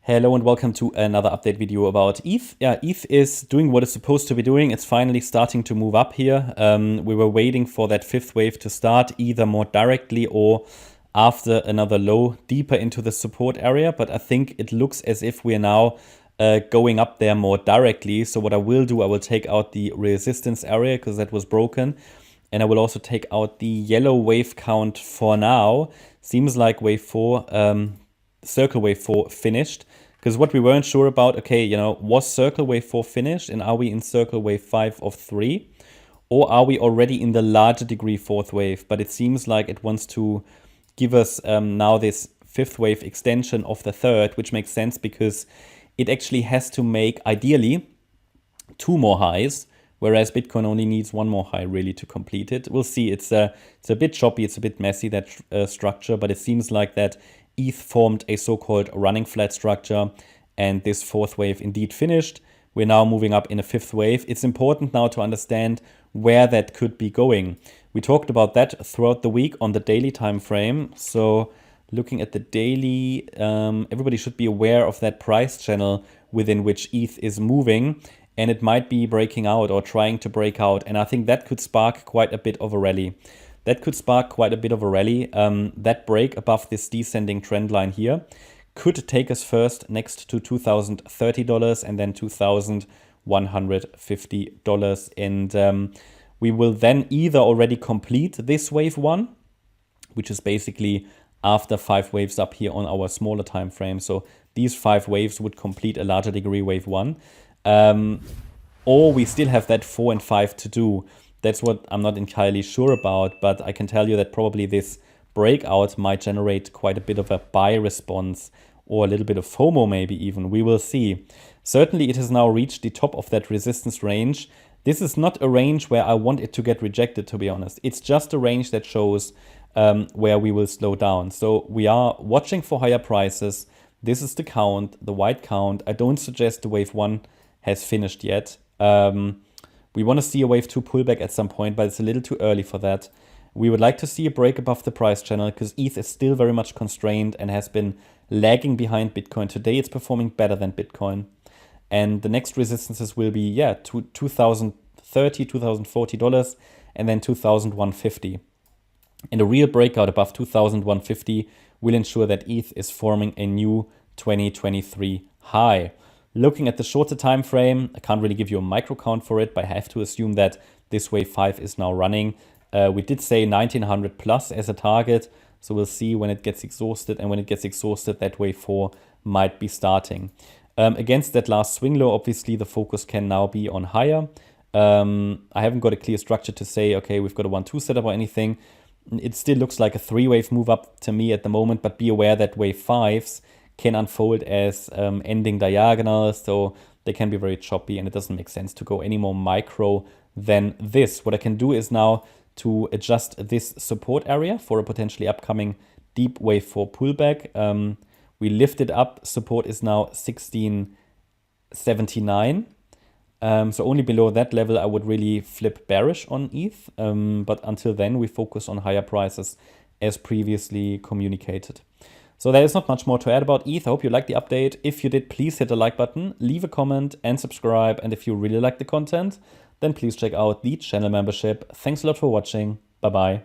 Hello and welcome to another update video about ETH. Yeah, ETH is doing what it's supposed to be doing. It's finally starting to move up here. We were waiting for that fifth wave to start either more directly or after another low deeper into the support area. But I think it looks as if we're now going up there more directly. So what I will do, I will take out the resistance area because that was broken. And I will also take out the yellow wave count for now. Seems like wave 4, circle wave 4 finished. Because what we weren't sure about, okay, was circle wave 4 finished and are we in circle wave 5 of 3? Or are we already in the larger degree fourth wave? But it seems like it wants to give us now this fifth wave extension of the third, which makes sense because it actually has to make, ideally, 2 more highs, whereas Bitcoin only needs 1 more high really to complete it. We'll see. It's a bit choppy, it's a bit messy, that structure, but it seems like that ETH formed a so-called running flat structure, and this fourth wave indeed finished. We're now moving up in a fifth wave. It's important now to understand where that could be going. We talked about that throughout the week on the daily time frame. So looking at the daily, everybody should be aware of that price channel within which ETH is moving, and it might be breaking out or trying to break out. And I think that could spark quite a bit of a rally. That break above this descending trend line here could take us first next to $2,030 and then $2,150. And we will then either already complete this wave 1, which is basically after 5 waves up here on our smaller time frame. So these 5 waves would complete a larger degree wave 1. Or we still have that 4 and 5 to do. That's what I'm not entirely sure about, but I can tell you that probably this breakout might generate quite a bit of a buy response or a little bit of FOMO maybe even. We will see. Certainly it has now reached the top of that resistance range. This is not a range where I want it to get rejected, to be honest. It's just a range that shows where we will slow down. So we are watching for higher prices. This is the count, the white count. I don't suggest the wave 1 has finished yet. We want to see a wave 2 pullback at some point, but it's a little too early for that. We would like to see a break above the price channel because ETH is still very much constrained and has been lagging behind Bitcoin. Today it's performing better than Bitcoin. And the next resistances will be, $2,030, $2,040, and then $2,150. And a real breakout above $2,150 will ensure that ETH is forming a new 2023 high. Looking at the shorter time frame, I can't really give you a micro count for it, but I have to assume that this wave 5 is now running. We did say 1900 plus as a target, so we'll see when it gets exhausted, and when it gets exhausted, that wave 4 might be starting. Against that last swing low, obviously the focus can now be on higher. I haven't got a clear structure to say, okay, we've got a 1-2 setup or anything. It still looks like a 3-wave move up to me at the moment, but be aware that wave 5s can unfold as ending diagonals, so they can be very choppy, and it doesn't make sense to go any more micro than this. What I can do is now to adjust this support area for a potentially upcoming deep wave 4 pullback. We lift it up. Support is now 1679. So only below that level I would really flip bearish on ETH. But until then we focus on higher prices as previously communicated. So there is not much more to add about ETH. I hope you liked the update. If you did, please hit the like button, leave a comment and subscribe. And if you really like the content, then please check out the channel membership. Thanks a lot for watching. Bye-bye.